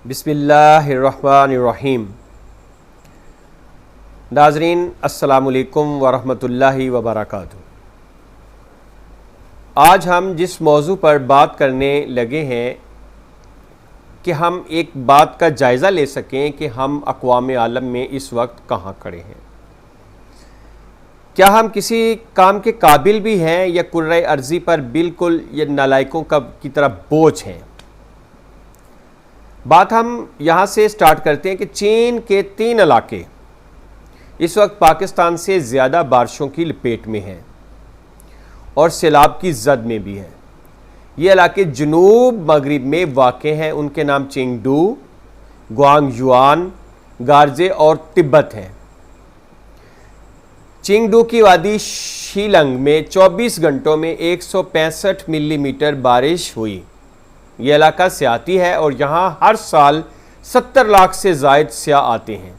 बिस्मिल्लाहिर्रहमानिर्रहीम। नाज़रीन अस्सलामुअलैकुम वरहमतुल्लाहि वबरकातुहू। आज हम जिस मौजू पर बात करने लगे हैं कि हम एक बात का जायज़ा ले सकें कि हम अक़वाम आलम में इस वक्त कहाँ खड़े हैं। क्या हम किसी काम के काबिल भी हैं या कुर्रे अर्ज़ी पर बिल्कुल ये नालायकों की तरह बोझ हैं। बात हम यहाँ से स्टार्ट करते हैं कि चीन के 3 इलाके इस वक्त पाकिस्तान से ज़्यादा बारिशों की लपेट में हैं और सैलाब की जद में भी हैं। ये इलाके जनूब मगरिब में वाक़े हैं। उनके नाम चेंगडू, ग्वांगजुआन, गार्जे और तिब्बत हैं। चेंगडू की वादी शीलंग में 24 घंटों में 165 मिलीमीटर बारिश हुई। यह इलाका सियाती है और यहाँ हर साल 70 लाख से ज़ायद सियाह आते हैं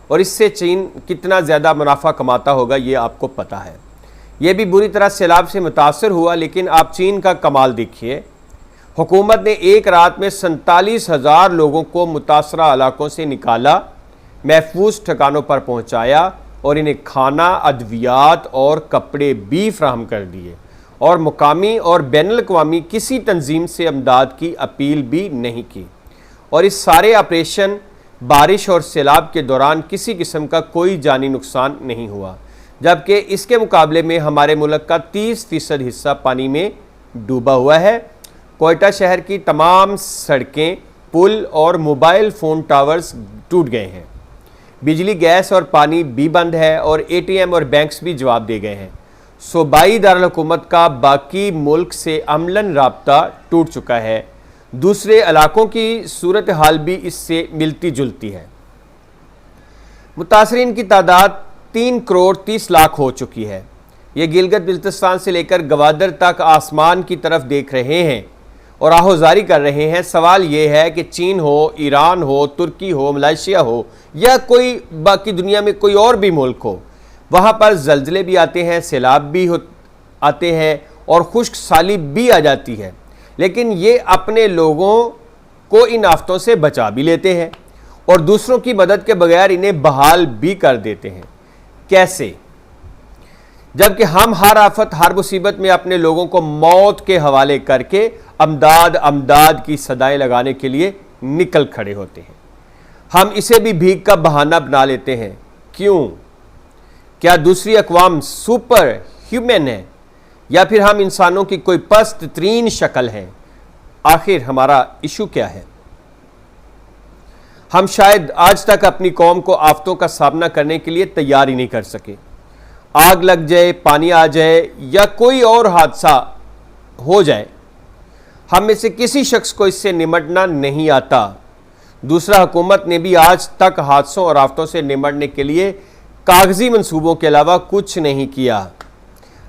और इससे चीन कितना ज़्यादा मुनाफा कमाता होगा ये आपको पता है। यह भी बुरी तरह सैलाब से मुतासर हुआ, लेकिन आप चीन का कमाल देखिए। हुकूमत ने एक रात में 47,000 लोगों को मुतासरा इलाकों से निकाला, महफूज ठिकानों पर पहुँचाया और इन्हें खाना, अद्वियात और कपड़े भी फराहम कर दिए और मुकामी और बैनुल-अक़वामी किसी तंजीम से इमदाद की अपील भी नहीं की। और इस सारे ऑपरेशन बारिश और सैलाब के दौरान किसी किस्म का कोई जानी नुकसान नहीं हुआ, जबकि इसके मुकाबले में हमारे मुल्क का 30% हिस्सा पानी में डूबा हुआ है। कोयटा शहर की तमाम सड़कें, पुल और मोबाइल फ़ोन टावर्स टूट गए हैं। बिजली, गैस और पानी भी बंद है और ATM और बैंक्स भी जवाब दे गए हैं। सूबाई दारुल हुकूमत का बाकी मुल्क से अमलन राब्ता टूट चुका है। दूसरे इलाकों की सूरत हाल भी इससे मिलती जुलती है। मुतासरीन की तादाद 3 करोड़ 30 लाख हो चुकी है। ये गिलगित बिल्तिस्तान से लेकर गवादर तक आसमान की तरफ देख रहे हैं और आहोजारी कर रहे हैं। सवाल ये है कि चीन हो, ईरान हो, तुर्की हो, मलेशिया हो या कोई बाकी दुनिया में कोई और भी मुल्क हो, वहाँ पर जल्जले भी आते हैं, सैलाब भी आते हैं और खुश्क साली भी आ जाती है, लेकिन ये अपने लोगों को इन आफतों से बचा भी लेते हैं और दूसरों की मदद के बगैर इन्हें बहाल भी कर देते हैं। कैसे? जबकि हम हर आफत, हर मुसीबत में अपने लोगों को मौत के हवाले करके अमदाद की सदाएं लगाने के लिए निकल खड़े होते हैं। हम इसे भी भीख का बहाना बना लेते हैं। क्यों? क्या दूसरी अक़वाम सुपर ह्यूमन है या फिर हम इंसानों की कोई पस्त तरीन शक्ल है? आखिर हमारा इशू क्या है? हम शायद आज तक अपनी कौम को आफतों का सामना करने के लिए तैयार ही नहीं कर सके। आग लग जाए, पानी आ जाए या कोई और हादसा हो जाए, हम में से किसी शख्स को इससे निमटना नहीं आता। दूसरा, हुकूमत ने भी आज तक हादसों और आफतों से निमटने के लिए कागजी मंसूबों के अलावा कुछ नहीं किया।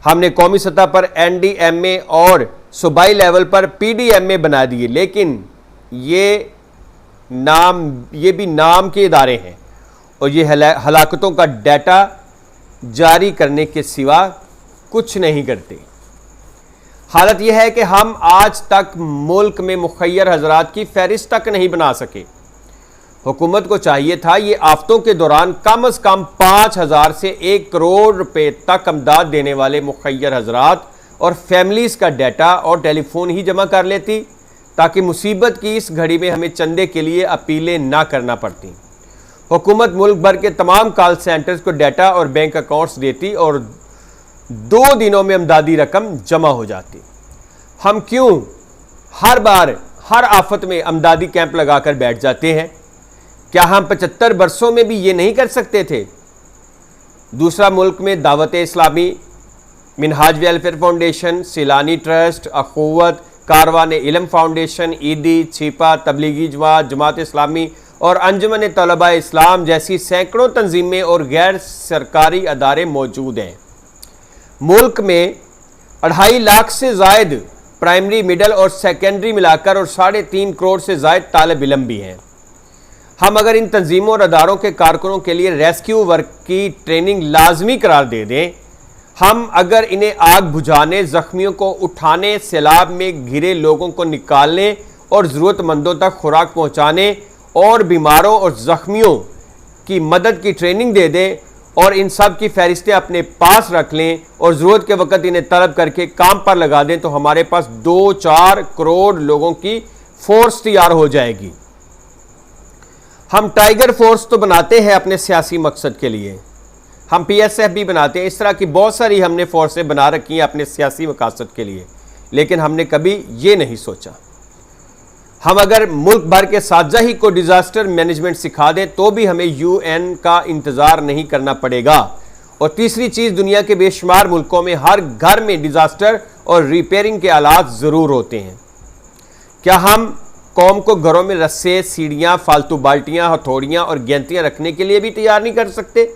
हमने कौमी सतह पर NDMA और सूबाई लेवल पर PDMA बना दिए, लेकिन ये भी नाम के इदारे हैं और ये हलाकतों का डाटा जारी करने के सिवा कुछ नहीं करते। हालत यह है कि हम आज तक मुल्क में मुखय्यर हजरात की फहरिस्त तक नहीं बना सके। हुकूमत को चाहिए था ये आफतों के दौरान कम अज़ कम 5,000 से 1 करोड़ रुपए तक इमदाद देने वाले मुखय्यर हजरात और फैमिलीज़ का डाटा और टेलीफोन ही जमा कर लेती, ताकि मुसीबत की इस घड़ी में हमें चंदे के लिए अपीलें ना करना पड़ती। हुकूमत मुल्क भर के तमाम कॉल सेंटर्स को डाटा और बैंक अकाउंट्स देती और 2 दिनों में इमदादी रकम जमा हो जाती। हम क्यों हर बार हर आफत में इमदादी कैंप लगाकर बैठ जाते हैं? क्या हम 75 बरसों में भी ये नहीं कर सकते थे? दूसरा, मुल्क में Dawat Islami, Minhaj welfare foundation, Saylani trust, Akhuwat, Karwan Ilm foundation, ईदी, छिपा, तबलीगी जमात इस्लामी और अंजुमन तलबा इस्लाम जैसी सैकड़ों तंजीमें और गैर सरकारी अदारे मौजूद हैं। मुल्क में 2.5 लाख से ज़ायद प्राइमरी, मिडल और सेकेंडरी मिलाकर और 3.5 करोड़ से ज़ायद तालिब इल्म भी हैं। हम अगर इन तंजीमों और अदारों के कारकुनों के लिए रेस्क्यू वर्क की ट्रेनिंग लाजमी करार दे दें, हम अगर इन्हें आग बुझाने, जख्मियों को उठाने, सैलाब में घिरे लोगों को निकालने और ज़रूरतमंदों तक खुराक पहुँचाने और बीमारों और ज़ख्मियों की मदद की ट्रेनिंग दे दें और इन सब की फहरिस्तें अपने पास रख लें और ज़रूरत के वक्त इन्हें तलब करके काम पर लगा दें, तो हमारे पास 2-4 करोड़ लोगों की फोर्स तैयार हो जाएगी। हम टाइगर फोर्स तो बनाते हैं अपने सियासी मकसद के लिए, हम PSF भी बनाते हैं, इस तरह की बहुत सारी हमने फोर्सें बना रखी हैं अपने सियासी मकसद के लिए, लेकिन हमने कभी ये नहीं सोचा हम अगर मुल्क भर के साझा को डिज़ास्टर मैनेजमेंट सिखा दें तो भी हमें UN का इंतज़ार नहीं करना पड़ेगा। और तीसरी चीज़, दुनिया के बेशुमार मुल्कों में हर घर में डिज़ास्टर और रिपेयरिंग के आलात ज़रूर होते हैं। क्या हम कौम को घरों में रस्से, सीढ़ियाँ, फालतू बाल्टियाँ, हथौड़ियाँ और गेंतियाँ रखने के लिए भी तैयार नहीं कर सकते?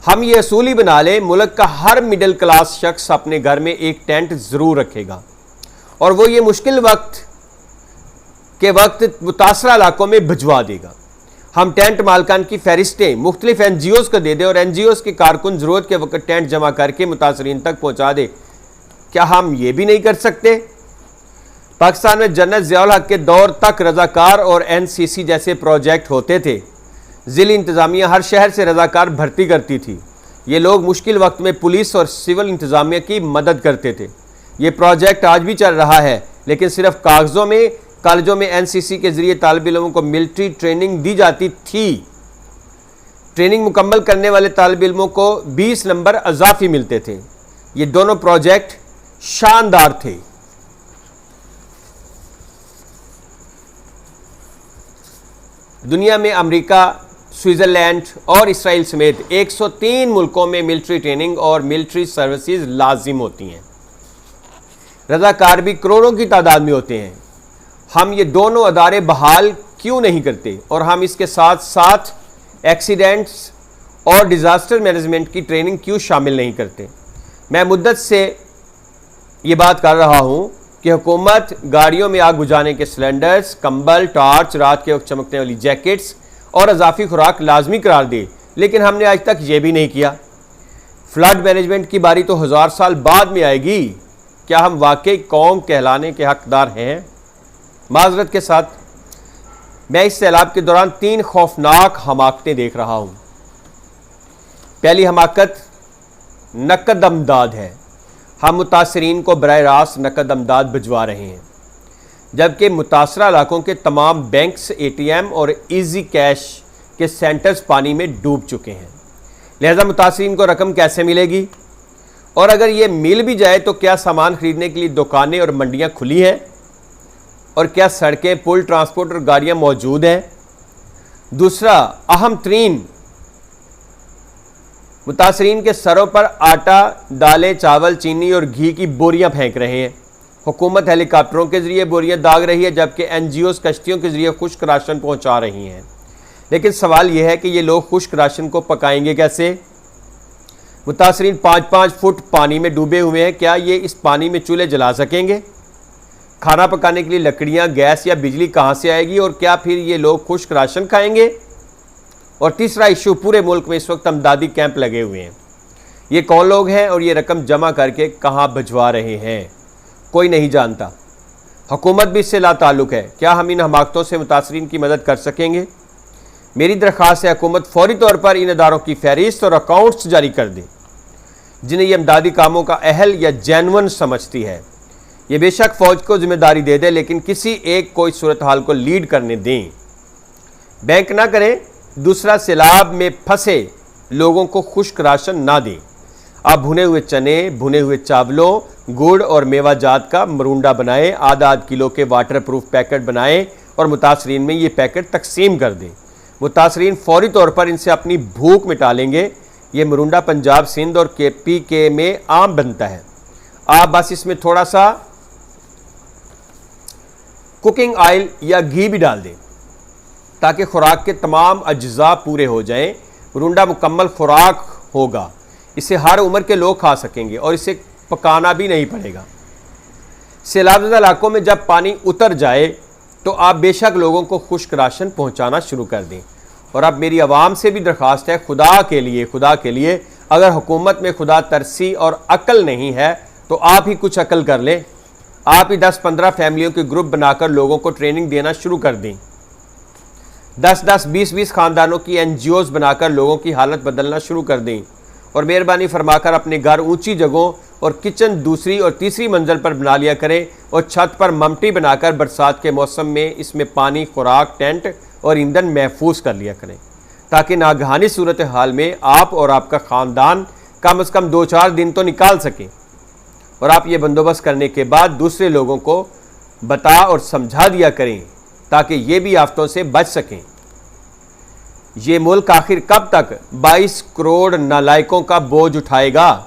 हम ये असूल ही बना लें, मुल्क का हर मिडिल क्लास शख्स अपने घर में एक टेंट ज़रूर रखेगा और वो ये मुश्किल वक्त के वक्त मुतासरा इलाकों में भिजवा देगा। हम टेंट मालकान की फहरिस्तें मुख्तलिफ NGOs को दे दें और NGOs के कारकुन ज़रूरत के वक्त टेंट जमा करके मुतासरीन तक पहुँचा दे। क्या हम ये भी नहीं कर सकते? पाकिस्तान में जनरल ज़ियाउल हक के दौर तक रज़ाकार और NCC जैसे प्रोजेक्ट होते थे। ज़िली इंतज़ामिया हर शहर से रज़ाकार भर्ती करती थी। ये लोग मुश्किल वक्त में पुलिस और सिविल इंतज़ामिया की मदद करते थे। ये प्रोजेक्ट आज भी चल रहा है, लेकिन सिर्फ कागज़ों में। कॉलेजों में NCC के ज़रिए तालिब इल्मों को मिलिट्री ट्रेनिंग दी जाती थी। ट्रेनिंग मुकम्मल करने वाले तालिब इल्मों को 20 नंबर अज़ाफ़ी मिलते थे। ये दोनों प्रोजेक्ट शानदार थे। दुनिया में अमेरिका, स्विट्ज़रलैंड और इसराइल समेत 103 मुल्कों में मिलिट्री ट्रेनिंग और मिलिट्री सर्विसेज लाजिम होती हैं। रज़ाकार भी करोड़ों की तादाद में होते हैं। हम ये दोनों अदारे बहाल क्यों नहीं करते और हम इसके साथ साथ एक्सीडेंट्स और डिज़ास्टर मैनेजमेंट की ट्रेनिंग क्यों शामिल नहीं करते? मैं मुद्दत से ये बात कर रहा हूँ कि हुकूमत गाड़ियों में आग बुझाने के सिलेंडर्स, कंबल, टॉर्च, रात के वक्त चमकने वाली जैकेट्स और अजाफी खुराक लाजमी करार दे, लेकिन हमने आज तक ये भी नहीं किया। फ्लड मैनेजमेंट की बारी तो 1000 साल बाद में आएगी। क्या हम वाकई कौम कहलाने के हकदार हैं? माजरत के साथ, मैं इस सैलाब के दौरान 3 खौफनाक हमाकतें देख रहा हूँ। पहली हमाकत नकद अमदाद है। हम मुतासरीन को बराह रास्त नकद अमदाद भिजवा रहे हैं, जबकि मुतासरा इलाकों के तमाम बैंक्स, ATM और ईजी कैश के सेंटर्स पानी में डूब चुके हैं। लिहाजा मुतासरीन को रकम कैसे मिलेगी? और अगर ये मिल भी जाए तो क्या सामान खरीदने के लिए दुकानें और मंडियाँ खुली हैं? और क्या सड़कें, पुल, ट्रांसपोर्ट और गाड़ियाँ मौजूद हैं? दूसरा अहम तरीन, मुतासरीन के सरों पर आटा, दालें, चावल, चीनी और घी की बोरियां फेंक रहे हैं। हुकूमत हेलीकॉप्टरों के जरिए बोरियां दाग रही है, जबकि NGOs कश्तियों के जरिए खुश्क राशन पहुंचा रही हैं। लेकिन सवाल यह है कि ये लोग खुश्क राशन को पकाएंगे कैसे? मुतासरीन 5-5 फुट पानी में डूबे हुए हैं। क्या ये इस पानी में चूल्हे जला सकेंगे? खाना पकाने के लिए लकड़ियाँ, गैस या बिजली कहाँ से आएगी? और क्या फिर ये लोग खुश्क राशन खाएंगे? और तीसरा इशू, पूरे मुल्क में इस वक्त अमदादी कैंप लगे हुए हैं। ये कौन लोग हैं और ये रकम जमा करके कहाँ भिजवा रहे हैं? कोई नहीं जानता। हुकूमत भी इससे लाताल्लुक़ है। क्या हम इन हमाकतों से मुतासरीन की मदद कर सकेंगे? मेरी दरख्वास्त है हुकूमत फौरी तौर पर इन अदारों की फहरिस्त और अकाउंट्स जारी कर दे जिन्हें ये अमदादी कामों का अहल या जेन्युइन समझती है। ये बेशक फ़ौज को जिम्मेदारी दे दे, लेकिन किसी एक को इस सूरत हाल को लीड करने दें। बैंक ना करें। दूसरा, सैलाब में फंसे लोगों को खुश्क राशन ना दें। आप भुने हुए चने, भुने हुए चावलों, गुड़ और मेवा जात का मरूंडा बनाएं, आधा किलो के वाटर प्रूफ पैकेट बनाएं और मुतासरीन में ये पैकेट तकसीम कर दें। मुतासरीन फौरी तौर पर इनसे अपनी भूख मिटा लेंगे। ये मरूंडा पंजाब, सिंध और KPK में आम बनता है। आप बस इसमें थोड़ा सा कुकिंग ऑयल या घी भी डाल दें ताकि खुराक के तमाम अज्जा पूरे हो जाएं। मरूंडा मुकम्मल खुराक होगा, इसे हर उम्र के लोग खा सकेंगे और इसे पकाना भी नहीं पड़ेगा। सैलाबज़दा इलाकों में जब पानी उतर जाए तो आप बेशक लोगों को खुश्क राशन पहुंचाना शुरू कर दें। और अब मेरी आवाम से भी दरख्वास्त है, खुदा के लिए अगर हुकूमत में खुदा तरसी और अक्ल नहीं है तो आप ही कुछ अक्ल कर लें। आप ही 10-15 फैमिलियों के ग्रुप बनाकर लोगों को ट्रेनिंग देना शुरू कर दें। 10-10, 20-20 खानदानों की एनजीओज बनाकर लोगों की हालत बदलना शुरू कर दें और मेहरबानी फरमाकर अपने घर ऊंची जगहों और किचन दूसरी और तीसरी मंजिल पर बना लिया करें और छत पर ममटी बनाकर बरसात के मौसम में इसमें पानी, खुराक, टेंट और ईंधन महफूज कर लिया करें, ताकि नागहानी सूरत हाल में आप और आपका ख़ानदान कम से कम 2-4 दिन तो निकाल सकें। और आप ये बंदोबस्त करने के बाद दूसरे लोगों को बता और समझा दिया करें ताकि ये भी आफतों से बच सकें। ये मुल्क आखिर कब तक 22 करोड़ नालायकों का बोझ उठाएगा?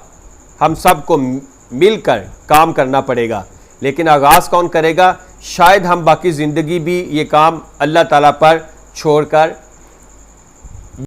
हम सबको मिलकर काम करना पड़ेगा, लेकिन आगाज़ कौन करेगा? शायद हम बाकी ज़िंदगी भी ये काम अल्लाह ताला पर छोड़कर